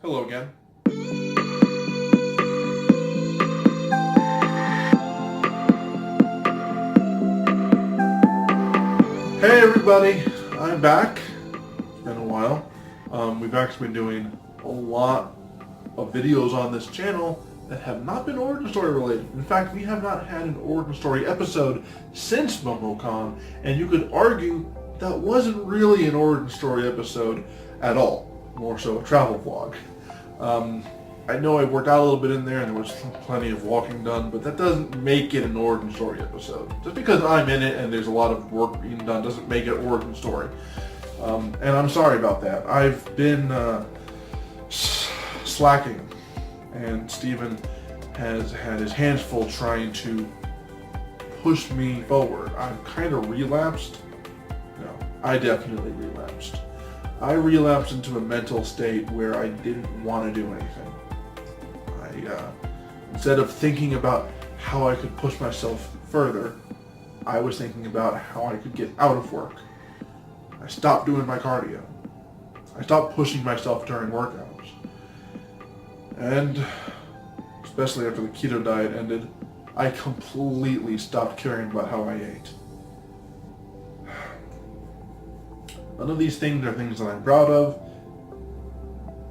Hello again. Hey everybody, I'm back. It's been a while. We've actually been doing a lot of videos on this channel that have not been origin story related. In fact, we have not had an origin story episode since MomoCon, and you could argue that wasn't really an origin story episode at all. More so a travel vlog. I know I worked out a little bit in there and there was plenty of walking done, but that doesn't make it an origin story episode. Just because I'm in it and there's a lot of work being done doesn't make it origin story. And I'm sorry about that. I've been slacking, and Steven has had his hands full trying to push me forward. I've kind of relapsed. No, I definitely relapsed. I relapsed into a mental state where I didn't want to do anything. Instead of thinking about how I could push myself further, I was thinking about how I could get out of work. I stopped doing my cardio. I stopped pushing myself during workouts. And especially after the keto diet ended, I completely stopped caring about how I ate. None of these things are things that I'm proud of.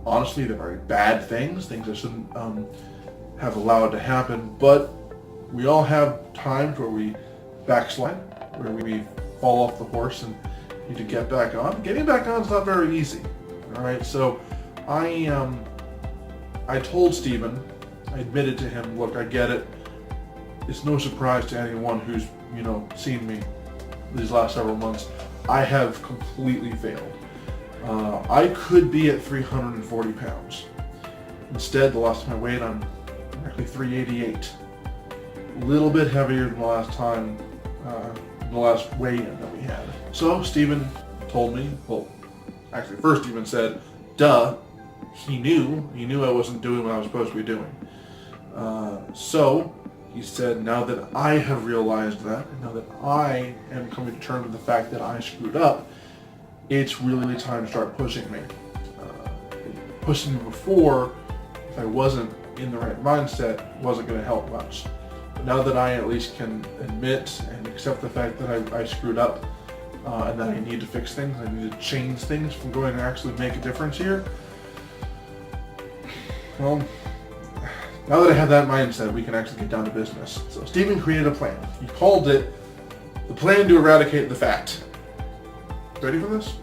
Honestly, they're very bad things I shouldn't have allowed to happen, but we all have times where we backslide, where we fall off the horse and need to get back on. Getting back on is not very easy. Alright, so I told Steven, I admitted to him, look, I get it. It's no surprise to anyone who's, seen me these last several months. I have completely failed. I could be at 340 pounds. Instead, the last time I weighed, I'm actually 388. A little bit heavier than the last time, the last weigh-in that we had. So Steven told me, actually first Steven said, duh, he knew I wasn't doing what I was supposed to be doing. So he said, now that I have realized that, and now that I am coming to terms with the fact that I screwed up, it's really time to start pushing me. Pushing me before, if I wasn't in the right mindset, wasn't going to help much. But now that I at least can admit and accept the fact that I screwed up, and that I need to fix things, I need to change things from going to actually make a difference here, well, now that I have that mindset, we can actually get down to business. So Steven created a plan. He called it the plan to eradicate the fat. Ready for this?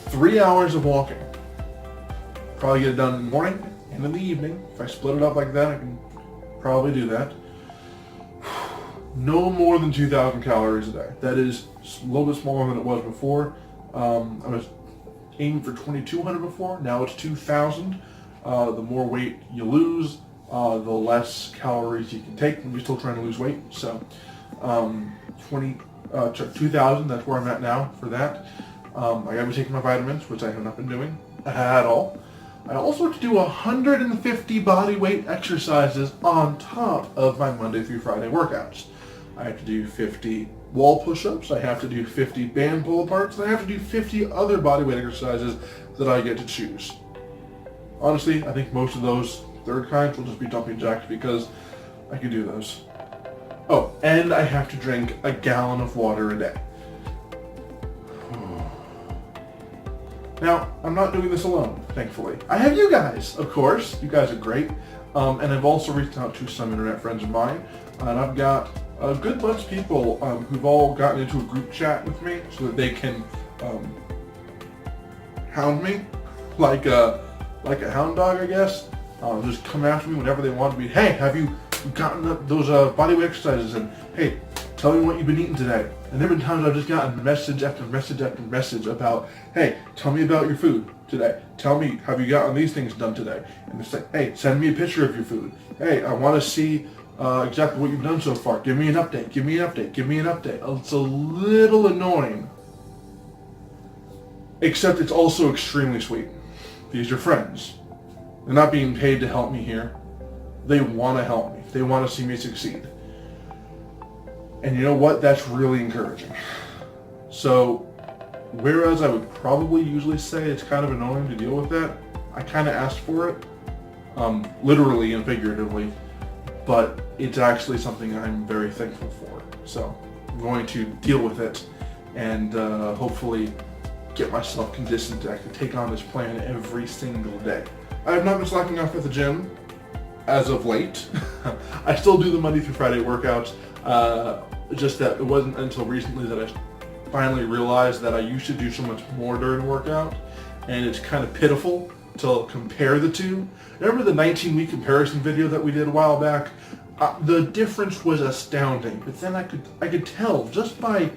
3 hours of walking. Probably get it done in the morning and in the evening. If I split it up like that, I can probably do that. No more than 2,000 calories a day. That is a little bit smaller than it was before. I was aiming for 2,200 before. Now it's 2,000. The more weight you lose, the less calories you can take when you're still trying to lose weight. So 2,000, that's where I'm at now for that. I gotta be taking my vitamins, which I have not been doing at all. I also have to do 150 body weight exercises on top of my Monday through Friday workouts. I have to do 50 wall push-ups, I have to do 50 band pull-aparts, and I have to do 50 other body weight exercises that I get to choose. Honestly, I think most of those third kinds will just be jumping jacks because I can do those. Oh, and I have to drink a gallon of water a day. Now, I'm not doing this alone, thankfully. I have you guys, of course. You guys are great. And I've also reached out to some internet friends of mine. And I've got a good bunch of people who've all gotten into a group chat with me so that they can hound me like a hound dog, I guess. Just come after me whenever they want to be. Hey, have you gotten up those body weight exercises? And hey, tell me what you've been eating today. And there have been times I've just gotten message after message after message about, hey, tell me about your food today. Tell me, have you gotten these things done today? And it's like, hey, send me a picture of your food. Hey, I want to see exactly what you've done so far. Give me an update. Give me an update. Give me an update. It's a little annoying, except it's also extremely sweet. These are friends. They're not being paid to help me here. They want to help me. They want to see me succeed. And you know what? That's really encouraging. So, whereas I would probably usually say it's kind of annoying to deal with that, I kind of asked for it, literally and figuratively, but it's actually something I'm very thankful for. So I'm going to deal with it and hopefully get myself conditioned to actually take on this plan every single day. I have not been slacking off at the gym as of late. I still do the Monday through Friday workouts, just that it wasn't until recently that I finally realized that I used to do so much more during a workout, and it's kind of pitiful to compare the two. Remember the 19-week comparison video that we did a while back? The difference was astounding, but then I could tell just by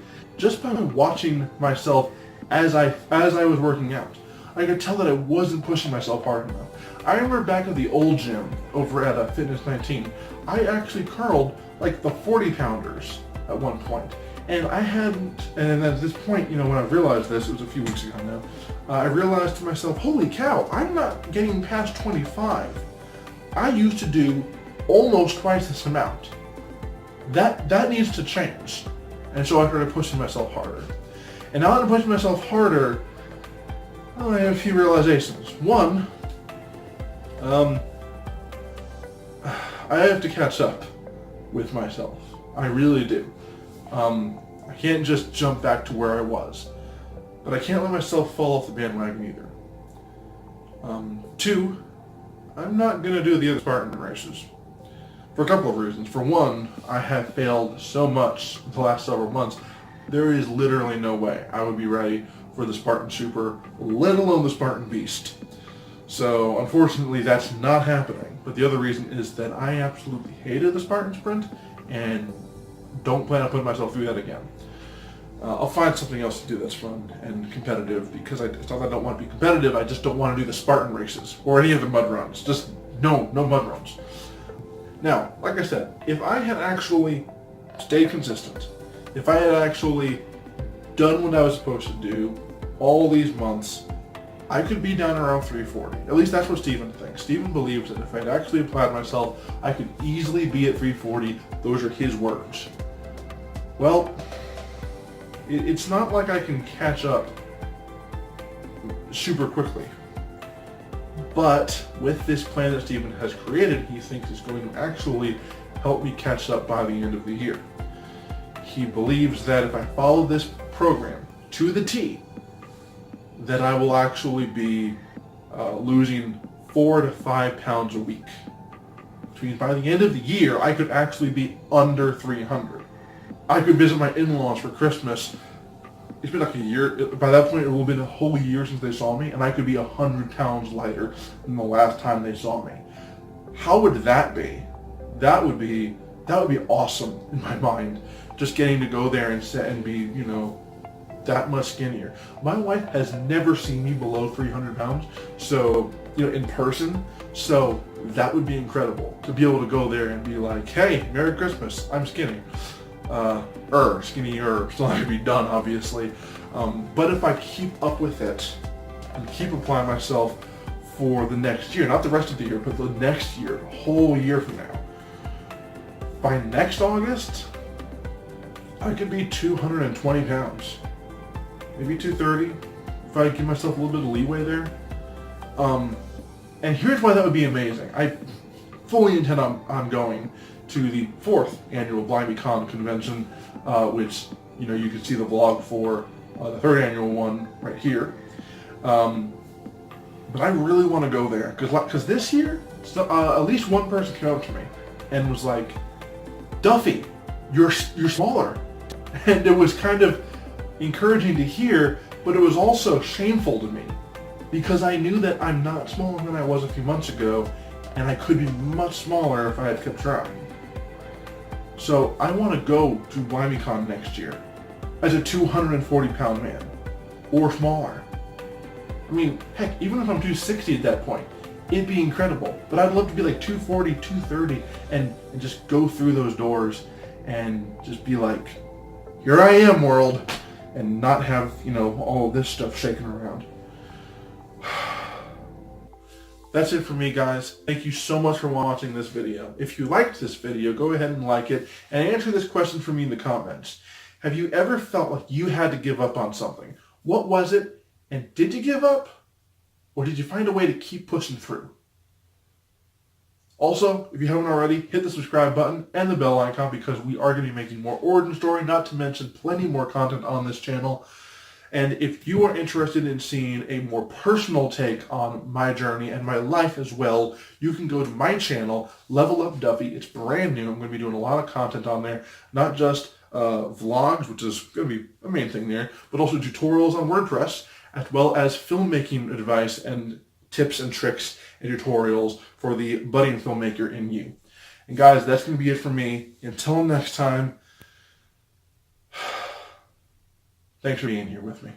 watching myself as I was working out. I could tell that I wasn't pushing myself hard enough. I remember back at the old gym over at Fitness 19, I actually curled like the 40-pounders at one point. And I hadn't, and at this point, when I realized this, it was a few weeks ago now, I realized to myself, holy cow, I'm not getting past 25. I used to do almost twice this amount. That needs to change. And so I started pushing myself harder. And now that I'm pushing myself harder, I have a few realizations. One, I have to catch up with myself. I really do. I can't just jump back to where I was, but I can't let myself fall off the bandwagon either. Two, I'm not going to do the other Spartan races for a couple of reasons. For one, I have failed so much the last several months. There is literally no way I would be ready for the Spartan Super, let alone the Spartan Beast. So unfortunately that's not happening. But the other reason is that I absolutely hated the Spartan Sprint and don't plan on putting myself through that again. I'll find something else to do that's fun and competitive, because it's not that I don't want to be competitive, I just don't want to do the Spartan races or any of the mud runs. Just no mud runs. Now, like I said, if I had actually stayed consistent, if I had actually done what I was supposed to do all these months, I could be down around 340. At least that's what Steven thinks. Steven believes that if I'd actually applied myself, I could easily be at 340. Those are his words. Well, it's not like I can catch up super quickly. But with this plan that Steven has created, he thinks it's going to actually help me catch up by the end of the year. He believes that if I follow this program to the T, that I will actually be losing 4 to 5 pounds a week. Which means by the end of the year, I could actually be under 300. I could visit my in-laws for Christmas. It's been like a year. By that point, it will have been a whole year since they saw me, and I could be 100 pounds lighter than the last time they saw me. How would that be? That would be awesome in my mind. Just getting to go there and be, that much skinnier. My wife has never seen me below 300 pounds, so, in person, so that would be incredible to be able to go there and be like, hey, Merry Christmas, I'm skinny. Skinnier, still have to be done, obviously. But if I keep up with it and keep applying myself for the next year, not the rest of the year, but the next year, a whole year from now, by next August, I could be 220 pounds. Maybe 230, if I give myself a little bit of leeway there. And here's why that would be amazing. I fully intend on going to the 4th annual BlimeyCon convention, which, you can see the vlog for the 3rd annual one right here. But I really want to go there, because this year, at least one person came up to me and was like, Duffy, you're smaller. And it was kind of encouraging to hear, but it was also shameful to me, because I knew that I'm not smaller than I was a few months ago, and I could be much smaller if I had kept trying. So I want to go to BlimeyCon next year as a 240-pound man, or smaller. I mean, heck, even if I'm 260 at that point, it'd be incredible. But I'd love to be like 240, 230, and just go through those doors and just be like, here I am, world, and not have, all of this stuff shaking around. That's it for me, guys. Thank you so much for watching this video. If you liked this video, go ahead and like it, and answer this question for me in the comments. Have you ever felt like you had to give up on something? What was it, and did you give up? Or did you find a way to keep pushing through? Also, if you haven't already, hit the subscribe button and the bell icon because we are going to be making more origin story, not to mention plenty more content on this channel. And if you are interested in seeing a more personal take on my journey and my life as well, you can go to my channel, Level Up Duffy. It's brand new. I'm going to be doing a lot of content on there, not just vlogs, which is going to be a main thing there, but also tutorials on WordPress, as well as filmmaking advice and tips and tricks and tutorials for the budding filmmaker in you. And guys, that's going to be it for me. Until next time, thanks for being here with me.